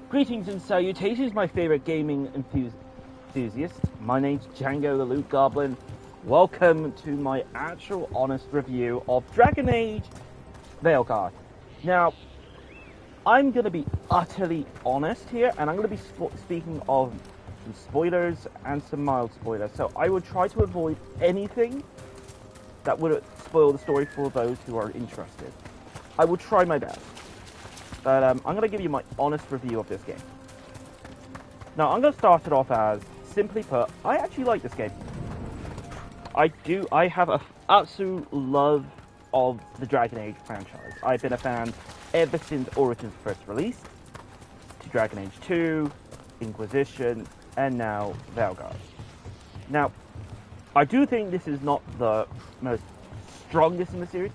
Greetings and salutations, my favorite gaming enthusiasts. My name's Django the Loot Goblin. Welcome to my actual honest review of Dragon Age Veilguard. Now, I'm going to be utterly honest here, and I'm going to be speaking of some spoilers and some mild spoilers. So I would try to avoid anything that would spoil the story for those who are interested. I will try my best. But I'm going to give you my honest review of this game. Now, I'm going to start it off as, simply put, I actually like this game. I have an absolute love of the Dragon Age franchise. I've been a fan ever since Origins first released, to Dragon Age 2, Inquisition, and now Veilguard. Now, I do think this is not the most strongest in the series,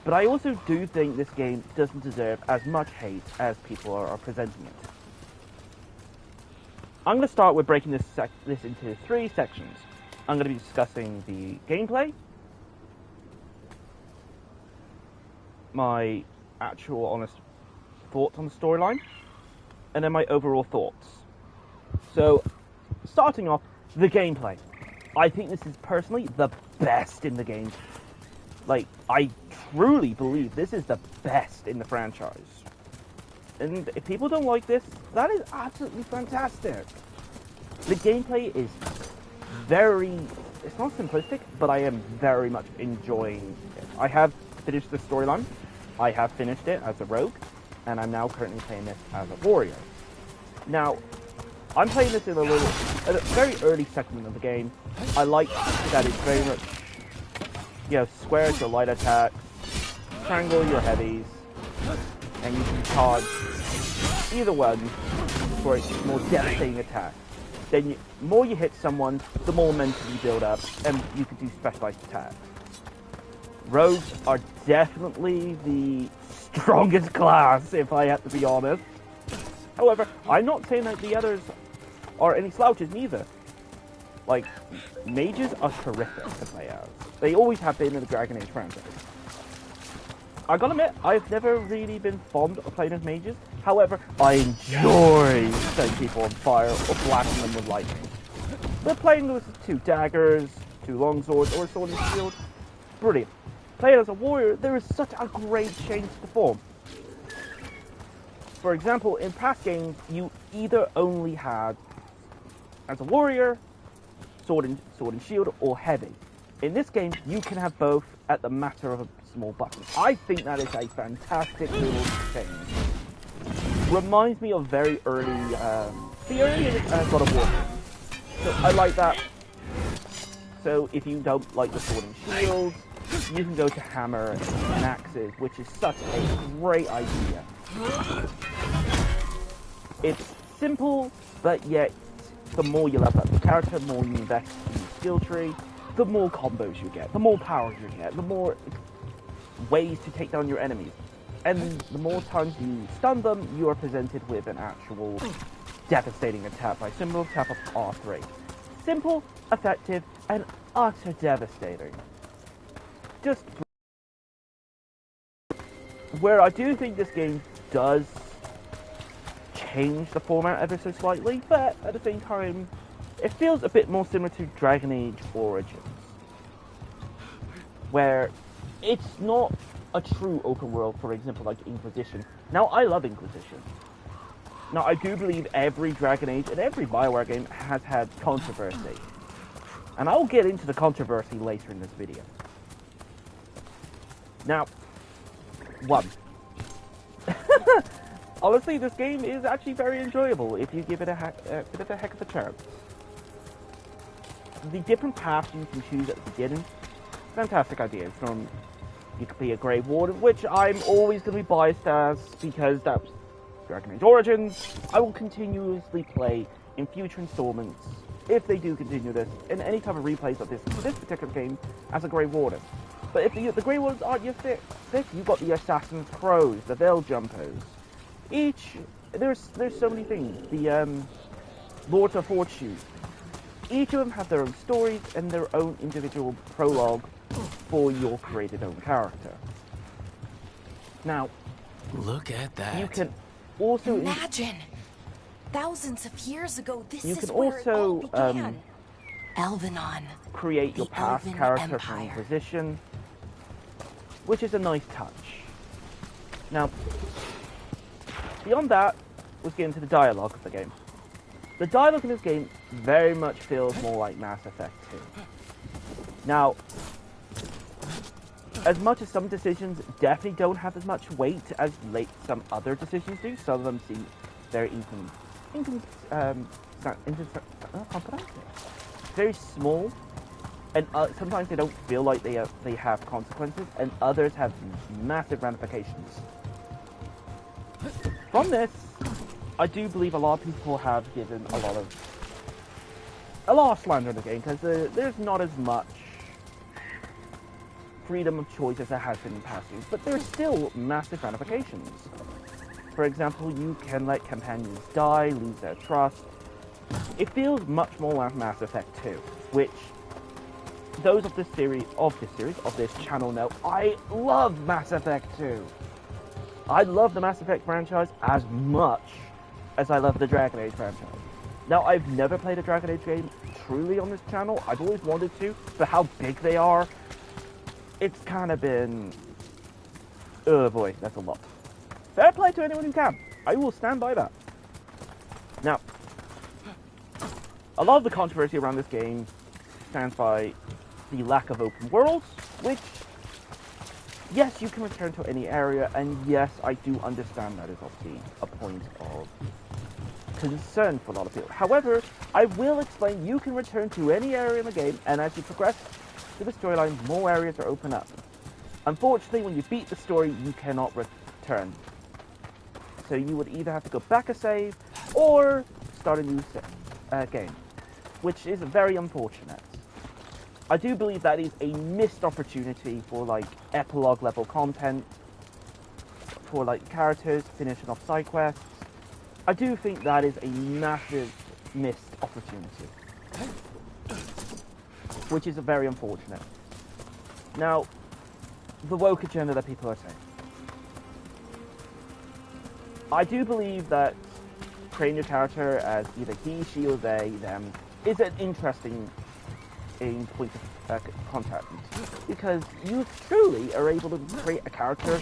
but I also do think this game doesn't deserve as much hate as people are presenting it. I'm going to start with breaking this into three sections. I'm going to be discussing the gameplay, my actual honest thoughts on the storyline, and then my overall thoughts. So, starting off, the gameplay. I think this is personally the best in the game. Like, I truly believe this is the best in the franchise. And if people don't like this, that is absolutely fantastic. The gameplay is it's not simplistic, but I am very much enjoying it. I have finished the storyline. I have finished it as a rogue, and I'm now currently playing this as a warrior. Now, I'm playing this in a very early segment of the game. I like that it's very much, square is your light attacks, triangle your heavies, and you can charge either one for a more devastating attack. Then the more you hit someone, the more momentum you build up, and you can do specialized attacks. Rogues are definitely the strongest class, if I have to be honest. However, I'm not saying that the others are any slouches neither. Like, mages are terrific to play as. They always have been in the Dragon Age franchise. I gotta admit, I've never really been fond of playing as mages. However, I enjoy setting people on fire or blasting them with lightning. But playing with 2 daggers, 2 longswords, or a sword and shield, brilliant. Playing as a warrior, there is such a great change to form. For example, in past games, you either only had, as a warrior, sword and shield, or heavy. In this game, you can have both at the matter of a small button. I think that is a fantastic little change. Reminds me of very early, the early God of War. So I like that. So if you don't like the sword and shields, you can go to hammer and axes, which is such a great idea. It's simple, but yet the more you level up the character, the more you invest in the skill tree, the more combos you get, the more powers you get, the more ways to take down your enemies. And the more times you stun them, you are presented with an actual devastating attack by symbol tap of R3. Simple, effective, and utter devastating. Just where I do think this game does change the format ever so slightly, but at the same time, it feels a bit more similar to Dragon Age Origins, where it's not a true open world, for example, like Inquisition. Now, I love Inquisition. Now, I do believe every Dragon Age and every BioWare game has had controversy. And I'll get into the controversy later in this video. Now, 1. Honestly, this game is actually very enjoyable if you give it a bit of a heck of a chance. The different paths you can choose at the beginning, fantastic ideas. From you could be a Grey Warden, which I'm always going to be biased as because that's Dragon Age Origins. I will continuously play in future installments if they do continue this in any type of replays of this particular game as a Grey Warden. But if the Grey Wardens aren't your fit, you've got the Assassin's Crows, the Veil Jumpers. There's so many things. The Lords of Fortune. Each of them have their own stories and their own individual prologue for your created own character. Now, look at that. You can also imagine Thousands of years ago, this You is can where it all also began. Elvenon. create your The past Elven character from Empire. position, which is a nice touch. Now, beyond that, let's get into the dialogue of the game. The dialogue in this game very much feels more like Mass Effect 2. Now, as much as some decisions definitely don't have as much weight as some other decisions do, some of them seem very very small, and sometimes they don't feel like they have consequences, and others have massive ramifications. From this, I do believe a lot of people have given a lot of slander in the game, because there's not as much freedom of choice as there has been in past years, but there's still massive ramifications. For example, you can let companions die, lose their trust. It feels much more like Mass Effect 2, which those of this channel know. I love Mass Effect 2. I love the Mass Effect franchise as much as I love the Dragon Age franchise. Now, I've never played a Dragon Age game truly on this channel. I've always wanted to, but how big they are, it's kind of been... oh boy, that's a lot. Fair play to anyone who can. I will stand by that. Now, a lot of the controversy around this game stands by the lack of open worlds, which, yes, you can return to any area, and yes, I do understand that is obviously a point of concern for a lot of people. However, I will explain you can return to any area in the game, and as you progress through the storyline, more areas are open up. Unfortunately, when you beat the story, you cannot return. So you would either have to go back a save, or start a new game, which is very unfortunate. I do believe that is a missed opportunity for like epilogue level content, for like characters finishing off side quests. I do think that is a massive missed opportunity, which is very unfortunate. Now, the woke agenda that people are saying. I do believe that creating your character as either he, she, or they, them, is an interesting point of contact, because you truly are able to create a character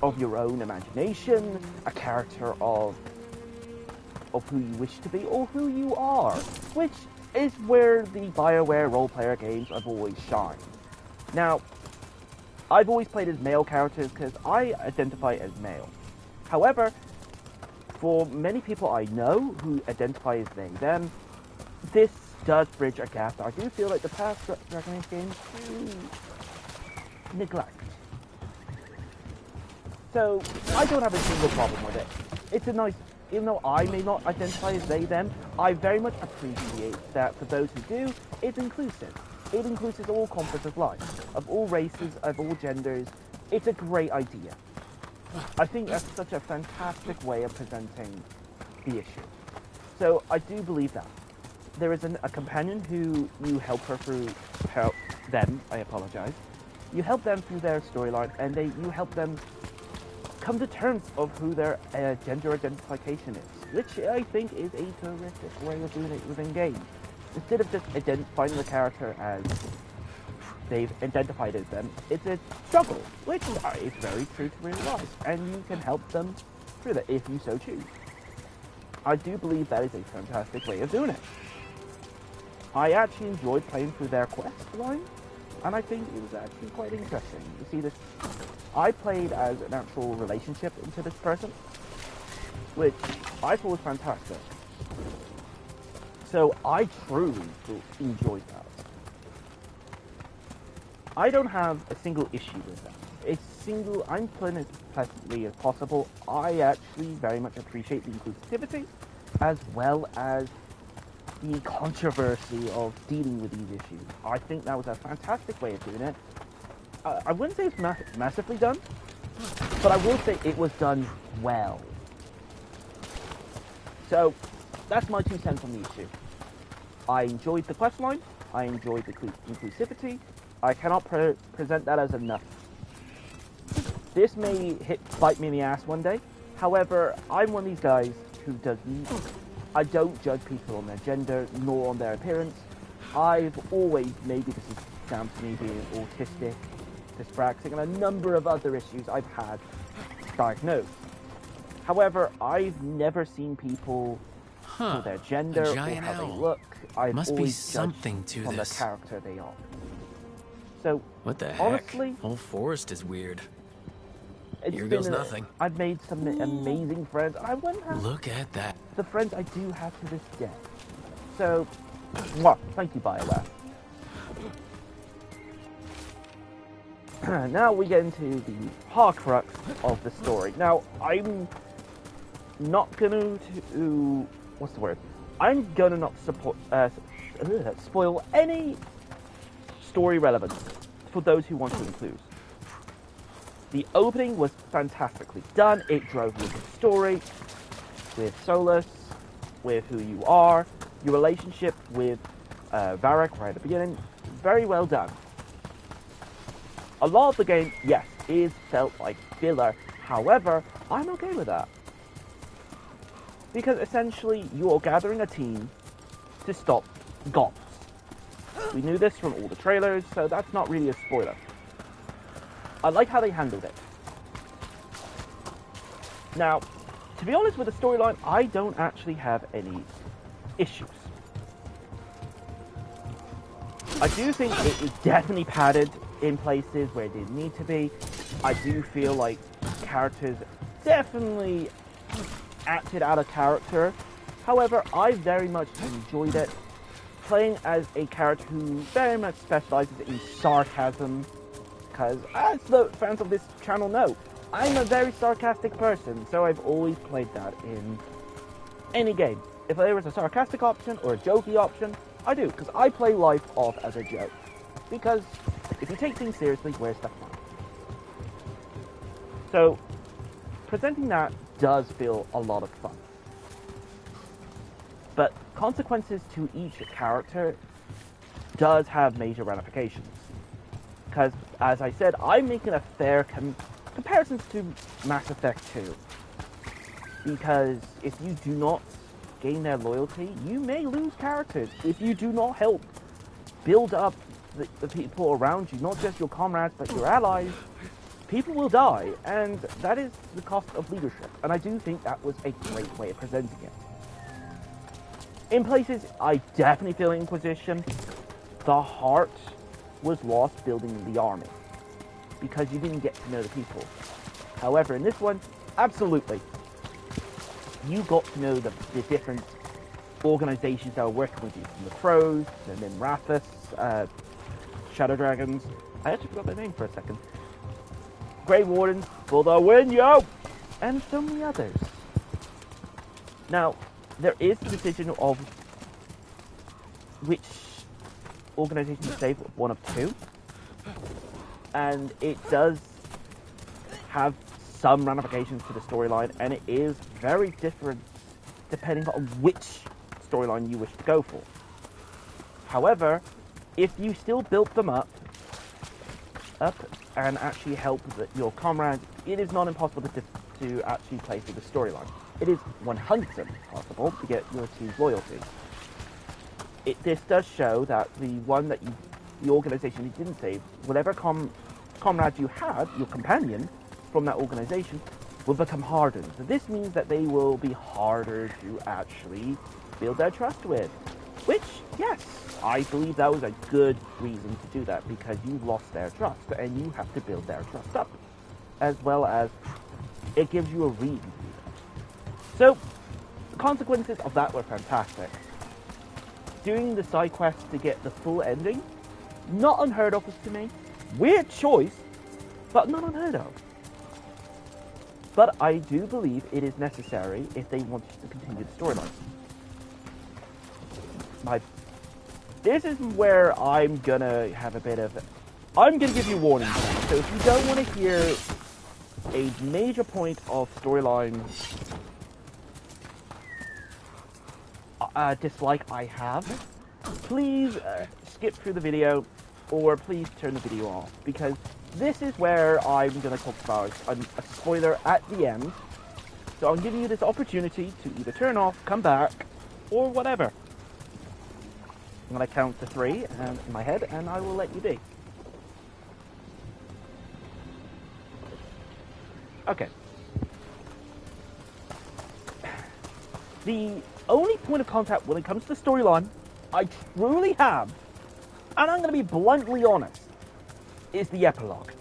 of your own imagination, a character of who you wish to be or who you are, which is where the BioWare role-player games have always shined. Now, I've always played as male characters because I identify as male. However, for many people I know who identify as they, them, this does bridge a gap that I do feel like the past Dragon Age games do neglect. So, I don't have a single problem with it. It's a nice, even though I may not identify as they, them, I very much appreciate that for those who do, it's inclusive. It includes all comforts of life, of all races, of all genders. It's a great idea. I think that's such a fantastic way of presenting the issue. So I do believe that. There is a companion who you help her through, you help them through their storyline, and you help them come to terms of who their gender identification is, which I think is a terrific way of doing it within game. Instead of just finding the character as they've identified as them, it's a struggle, which is very true to real life, and you can help them through that if you so choose. I do believe that is a fantastic way of doing it. I actually enjoyed playing through their quest line, and I think it was actually quite interesting. You see this, I played as an actual relationship into this person, which I thought was fantastic. So I truly enjoyed that. I don't have a single issue with that. I'm playing as pleasantly as possible. I actually very much appreciate the inclusivity, as well as the controversy of dealing with these issues. I think that was a fantastic way of doing it. I wouldn't say it's massively done, but I will say it was done well. So, that's my 2 cents on the issue. I enjoyed the questline, I enjoyed the inclusivity. I cannot present that as enough. This may bite me in the ass one day. However, I'm one of these guys who I don't judge people on their gender nor on their appearance. I've always, maybe this is down to me being autistic, dyspraxic, and a number of other issues I've had diagnosed. However, I've never seen people for their gender or how they look. I've Must be always something judged to from this. the character they are. So, What the honestly, heck? Whole forest is weird. it's Here been goes nothing. I've made some amazing friends. I wouldn't have Look at that. the friends I do have to this day. So, mwah, thank you, BioWare. Now we get into the hard crux of the story. Now, I'm not gonna what's the word? I'm gonna not spoil any story relevance for those who want to include. The opening was fantastically done. It drove you into the story with Solus, with who you are, your relationship with Varric right at the beginning. Very well done. A lot of the game, yes, is felt like filler. However, I'm okay with that. Because essentially, you're gathering a team to stop gods. We knew this from all the trailers, so that's not really a spoiler. I like how they handled it. Now, to be honest with the storyline, I don't actually have any issues. I do think it is definitely padded in places where it didn't need to be. I do feel like characters definitely acted out of character. However, I very much enjoyed it. Playing as a character who very much specializes in sarcasm. Because, as the fans of this channel know, I'm a very sarcastic person, so I've always played that in any game. If there was a sarcastic option or a jokey option, I do, because I play life off as a joke. Because if you take things seriously, where's the fun? So, presenting that does feel a lot of fun. But consequences to each character does have major ramifications. Because, as I said, I'm making a fair comparisons to Mass Effect 2. Because if you do not gain their loyalty, you may lose characters. If you do not help build up the people around you, not just your comrades, but your allies, people will die. And that is the cost of leadership. And I do think that was a great way of presenting it. In places, I definitely feel Inquisition, the heart was lost building the army because you didn't get to know the people. However, in this one, absolutely, you got to know the different organizations that were working with you, from the Crows, and then Rathus, Shadow Dragons. I actually forgot their name for a second. Grey Wardens for the win, yo! And so many others. Now, there is the decision of which organization to save, one of two. And it does have some ramifications to the storyline, and it is very different depending on which storyline you wish to go for. However, if you still build them up and actually help your comrades, it is not impossible to actually play through the storyline. It is 100% possible to get your team's loyalty. This does show that the organization you didn't save, whatever comrades you had, your companion from that organization, will become hardened. So this means that they will be harder to actually build their trust with. Which, yes, I believe that was a good reason to do that, because you lost their trust and you have to build their trust up. As well as it gives you a reason to do that. So, the consequences of that were fantastic. Doing the side quest to get the full ending, not unheard of to me. Weird choice, but not unheard of. But I do believe it is necessary if they want to continue the storyline. This is where I'm gonna have a bit of... I'm gonna give you warning. So if you don't want to hear a major point of storyline dislike I have, please skip through the video, or please turn the video off, because this is where I'm going to talk about a spoiler at the end. So I'm giving you this opportunity to either turn off, come back, or whatever. I'm going to count to 3 in my head, and I will let you be. Okay. The only point of contact when it comes to the storyline I truly have, and I'm going to be bluntly honest, is the epilogue.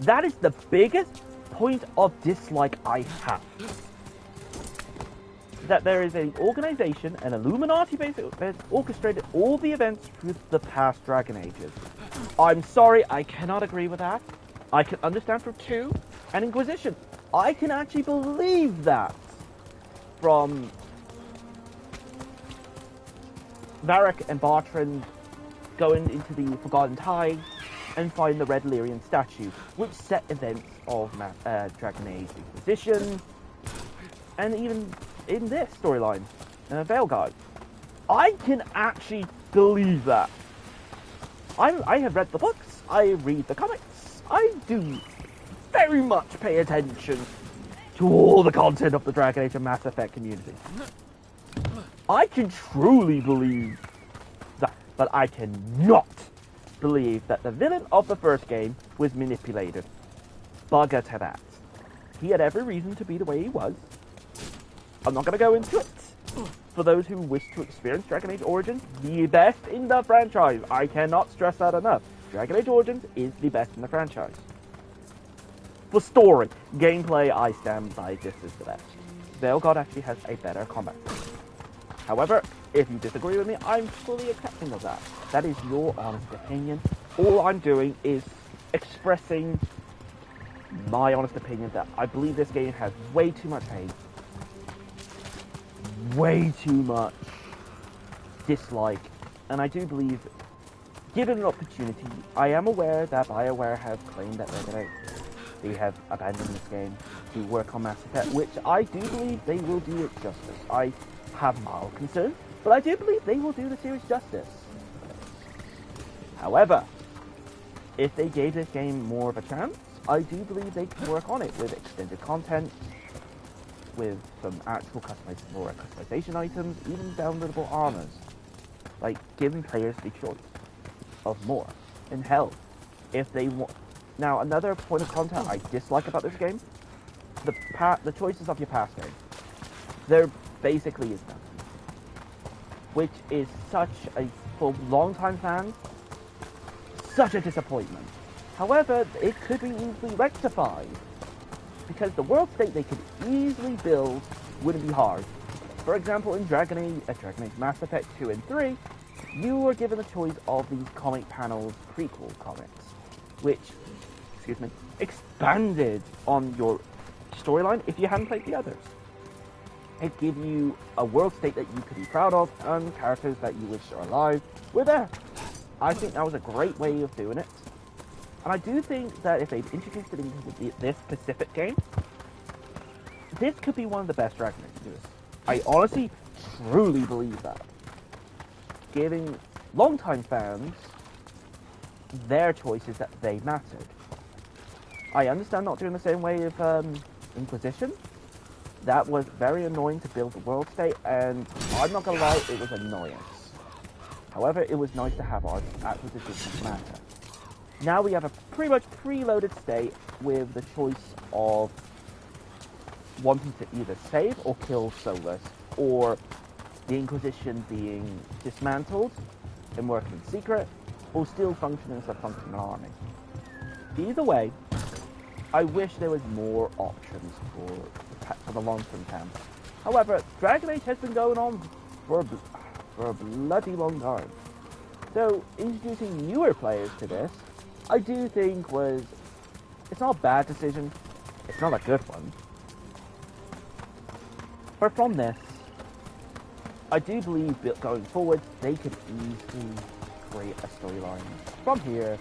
That is the biggest point of dislike I have. That there is an organization, an Illuminati base that has orchestrated all the events through the past Dragon Ages. I'm sorry, I cannot agree with that. I can understand for 2 and Inquisition. I can actually believe that. From Varric and Bartrand going into the Forgotten Tide and find the Red Lyrian statue, which set events of Dragon Age Inquisition, and even in this storyline, Veilguard. I can actually believe that. I have read the books, I read the comics, I do very much pay attention to all the content of the Dragon Age and Mass Effect community. I can truly believe that, but I cannot believe that the villain of the first game was manipulated. Bugger to that. He had every reason to be the way he was. I'm not going to go into it. For those who wish to experience Dragon Age Origins, the best in the franchise. I cannot stress that enough. Dragon Age Origins is the best in the franchise. For story, gameplay, I stand by this is the best. Veilguard actually has a better combat. However, if you disagree with me, I'm fully accepting of that. That is your honest opinion. All I'm doing is expressing my honest opinion that I believe this game has way too much hate, way too much dislike, and I do believe, given an opportunity, I am aware that BioWare have claimed that they have abandoned this game to work on Mass Effect, which I do believe they will do it justice. I have mild concerns, but I do believe they will do the series justice. However, if they gave this game more of a chance, I do believe they can work on it with extended content, with some actual customization items, even downloadable armors, like giving players the choice of more. And hell, if they want. Now, another point of contact I dislike about this game, the choices of your past game. There basically is none, which is such a, for long-time fans, such a disappointment. However, it could be easily rectified, because the world state they could easily build wouldn't be hard. For example, in Dragon Age Mass Effect 2 and 3, you were given the choice of these comic panels prequel comics, which, expanded on your storyline if you hadn't played the others. It gave you a world state that you could be proud of, and characters that you wish are alive were there. I think that was a great way of doing it. And I do think that if they've introduced it into this specific game, this could be one of the best Dragon Age games. I honestly, truly believe that. Giving longtime fans their choices that they mattered. I understand not doing the same way of Inquisition. That was very annoying to build the world state, and I'm not gonna lie, it was annoyance. However, it was nice to have our acquisitions matter. Now we have a pretty much preloaded state with the choice of wanting to either save or kill Solus, or the Inquisition being dismantled and working in secret, or still functioning as a functional army. Either way, I wish there was more options for the long-term camp. However, Dragon Age has been going on for a bloody long time. So, introducing newer players to this, I do think it's not a bad decision, it's not a good one. But from this, I do believe going forward, they could easily create a storyline from here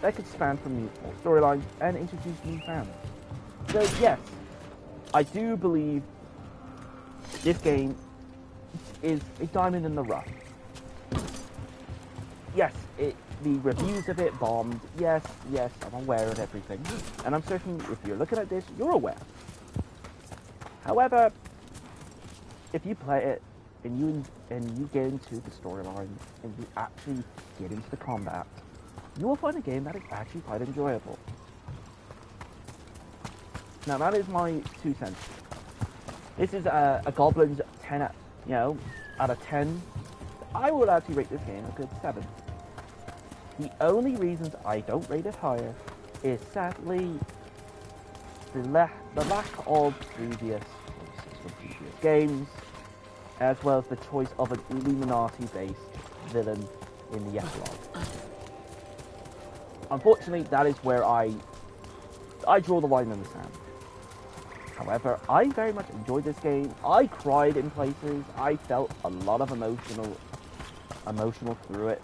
that could span from more storylines and introduce new fans. So yes, I do believe this game is a diamond in the rough. Yes, the reviews of it bombed. Yes, I'm aware of everything. And I'm certain if you're looking at this, you're aware. However, if you play it, and you get into the storyline and you actually get into the combat, you will find a game that is actually quite enjoyable. Now that is my 2 cents. This is a Goblin's 10 out of 10. I would actually rate this game a good 7. The only reasons I don't rate it higher is sadly the lack of previous games, as well as the choice of an Illuminati-based villain in the epilogue. Unfortunately, that is where I draw the line in the sand. However, I very much enjoyed this game. I cried in places. I felt a lot of emotional through it.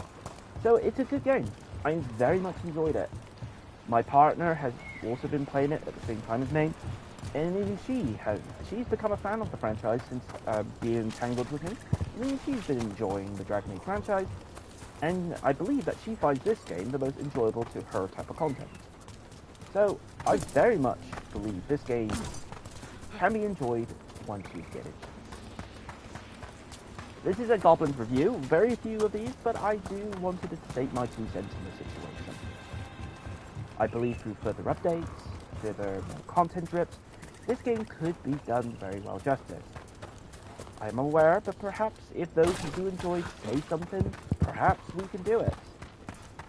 So it's a good game. I very much enjoyed it. My partner has also been playing it at the same time as me, and even she's become a fan of the franchise since being tangled with me. And she's been enjoying the Dragon Age franchise, and I believe that she finds this game the most enjoyable to her type of content. So I very much believe this game can be enjoyed once you get it. This is a Goblin's review, very few of these, but I do wanted to state my 2 cents in the situation. I believe through further updates, further content drips, this game could be done very well justice. I am aware, but perhaps if those who do enjoy say something, perhaps we can do it.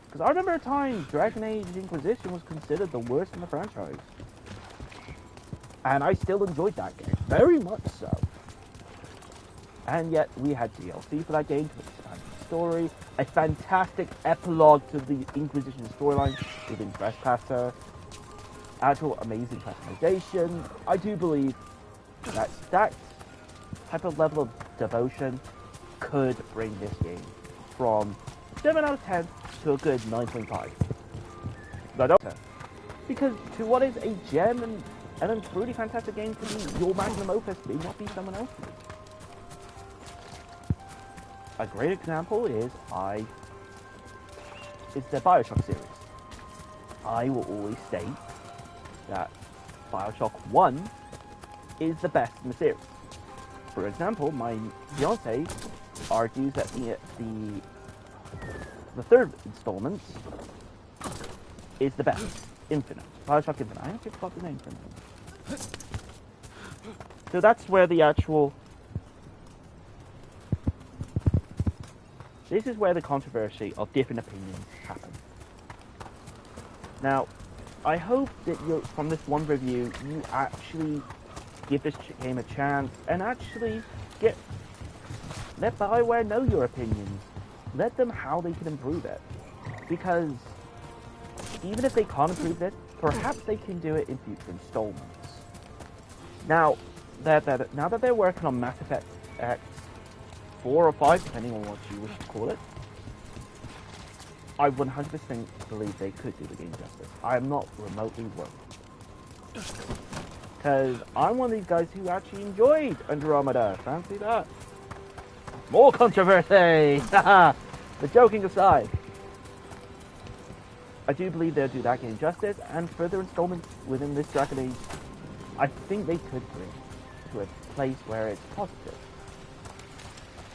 Because I remember a time Dragon Age Inquisition was considered the worst in the franchise. And I still enjoyed that game, very much so. And yet, we had DLC for that game to expand the story, a fantastic epilogue to the Inquisition storyline within Trespasser, actual amazing customization. I do believe that that type of level of devotion could bring this game from 7 out of 10 to a good 9.5. But I don't, because to what is a gem and a truly fantastic game to be your magnum opus may not be someone else's. A great example is the Bioshock series. I will always state that Bioshock 1 is the best in the series. For example, my fiance argues that the third installment is the best. Infinite. Bioshock Infinite. I actually forgot the name for it. So that's where the actual... This is where the controversy of different opinions happen. Now, I hope that from this one review, you actually give this game a chance and actually let BioWare know your opinions. Let them how they can improve it. Because even if they can't improve it, perhaps they can do it in future installments. Now that they're working on Mass Effect X 4 or 5, depending on what you wish to call it, I 100% believe they could do the game justice. I am not remotely worried. Because I'm one of these guys who actually enjoyed Andromeda. Fancy that. More controversy! Haha! But joking aside, I do believe they'll do that game justice, and further installments within this Dragon Age, I think they could bring to a place where it's positive.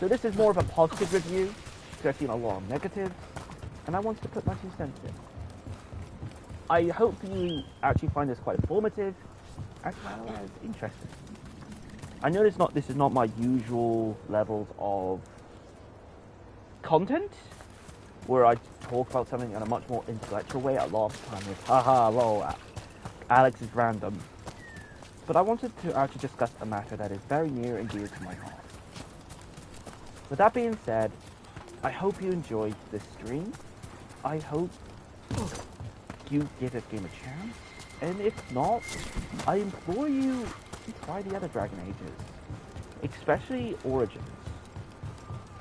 So this is more of a positive review, especially a lot of negatives, and I wanted to put my 2 cents in. I hope you actually find this quite informative, as well as interesting. I know this is not my usual levels of content, where I talk about something in a much more intellectual way. A lot of the time with, haha, lol, Alex is random. But I wanted to actually discuss a matter that is very near and dear to my heart. With that being said, I hope you enjoyed this stream. I hope you give this game a chance. And if not, I implore you to try the other Dragon Ages. Especially Origins.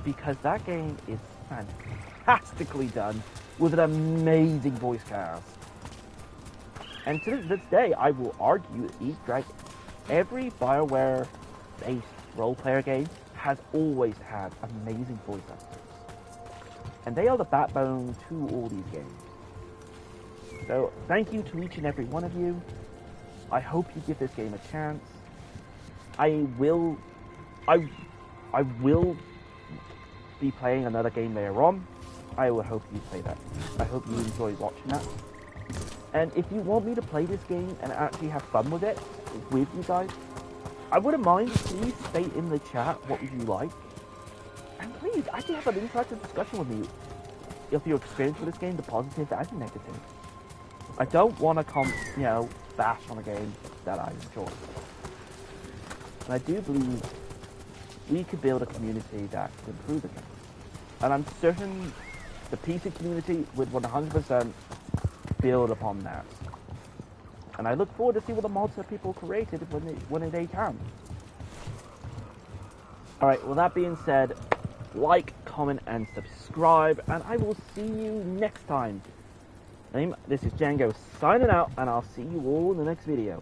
Because that game is fantastically done with an amazing voice cast. And to this day, I will argue that every BioWare-based role-player game has always had amazing voice actors. And they are the backbone to all these games. So, thank you to each and every one of you. I hope you give this game a chance. I will be playing another game later on. I will hope you play that. I hope you enjoy watching that. And if you want me to play this game and actually have fun with it, with you guys, I wouldn't mind. Please state in the chat what would you like. And please, actually have an interactive discussion with me. If your experience with this game, the positive and the negative. I don't want to bash on a game that I enjoy. And I do believe we could build a community that could improve the game. And I'm certain the PC community would 100% build upon that. And I look forward to see what the mods that people created when they can. Alright, well that being said, like, comment, and subscribe, and I will see you next time. This is Django signing out, and I'll see you all in the next video.